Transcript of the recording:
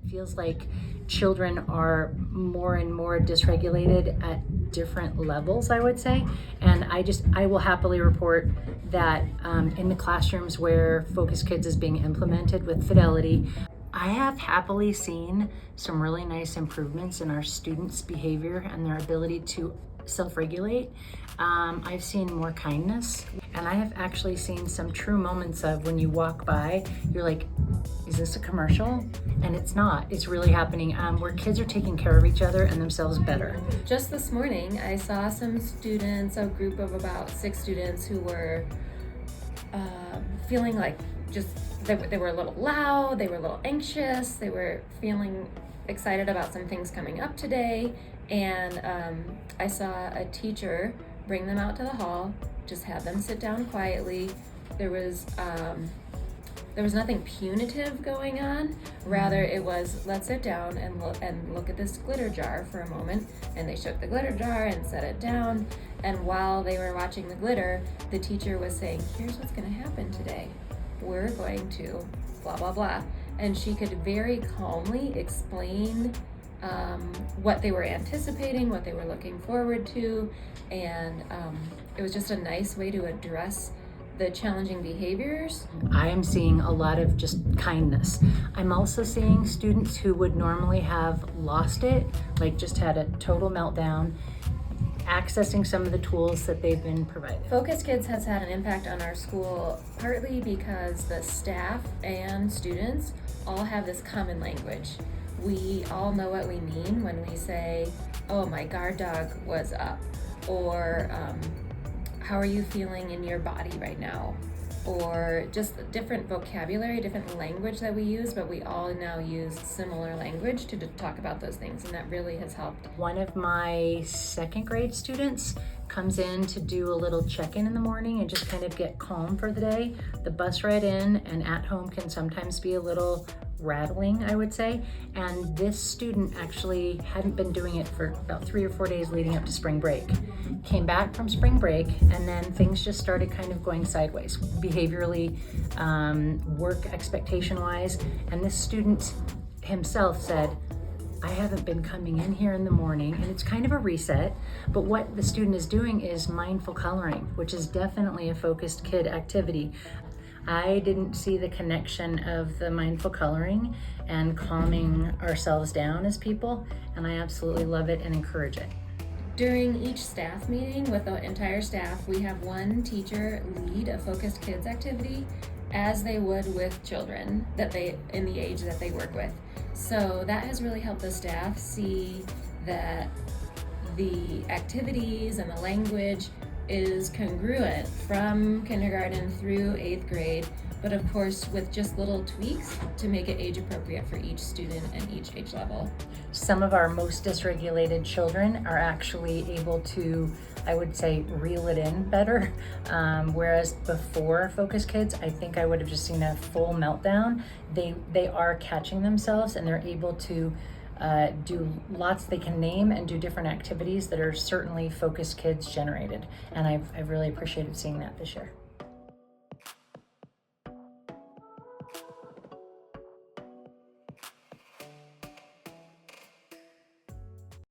feels like children are more and more dysregulated at different levels, I would say. And I will happily report that in the classrooms where Focus Kids is being implemented with fidelity, I have happily seen some really nice improvements in our students' behavior and their ability to self-regulate. I've seen more kindness, and I have actually seen some true moments of when you walk by, you're like, is this a commercial? And it's not. It's really happening, where kids are taking care of each other and themselves better. Just this morning, I saw some students, a group of about 6 students who were feeling like they were a little loud, they were a little anxious, they were feeling excited about some things coming up today. And I saw a teacher bring them out to the hall, just have them sit down quietly. There was nothing punitive going on. Rather, it was, let's sit down and look at this glitter jar for a moment. And they shook the glitter jar and set it down. And while they were watching the glitter, the teacher was saying, here's what's going to happen today. We're going to blah, blah, blah. And she could very calmly explain what they were anticipating, what they were looking forward to. And it was just a nice way to address the challenging behaviors. I am seeing a lot of just kindness. I'm also seeing students who would normally have lost it, like just had a total meltdown, accessing some of the tools that they've been provided. Focus Kids has had an impact on our school partly because the staff and students all have this common language. We all know what we mean when we say, oh, my guard dog was up, or how are you feeling in your body right now? Or just different vocabulary, different language that we use, but we all now use similar language to talk about those things, and that really has helped. One of my 2nd grade students comes in to do a little check-in in the morning and just kind of get calm for the day. The bus ride in and at home can sometimes be a little rattling, I would say. And this student actually hadn't been doing it for about 3 or 4 days leading up to spring break. Came back from spring break, and then things just started kind of going sideways, behaviorally, work expectation-wise. And this student himself said, I haven't been coming in here in the morning, and it's kind of a reset, but what the student is doing is mindful coloring, which is definitely a focused kid activity. I didn't see the connection of the mindful coloring and calming ourselves down as people, and I absolutely love it and encourage it. During each staff meeting with the entire staff, we have one teacher lead a Focused Kids activity as they would with children in the age that they work with. So that has really helped the staff see that the activities and the language is congruent from kindergarten through 8th grade, but of course with just little tweaks to make it age appropriate for each student and each age level. Some of our most dysregulated children are actually able to, I would say, reel it in better. Whereas before Focus Kids, I think I would have just seen a full meltdown. They are catching themselves, and they're able to do lots. They can name and do different activities that are certainly Focus Kids generated. And I've really appreciated seeing that this year.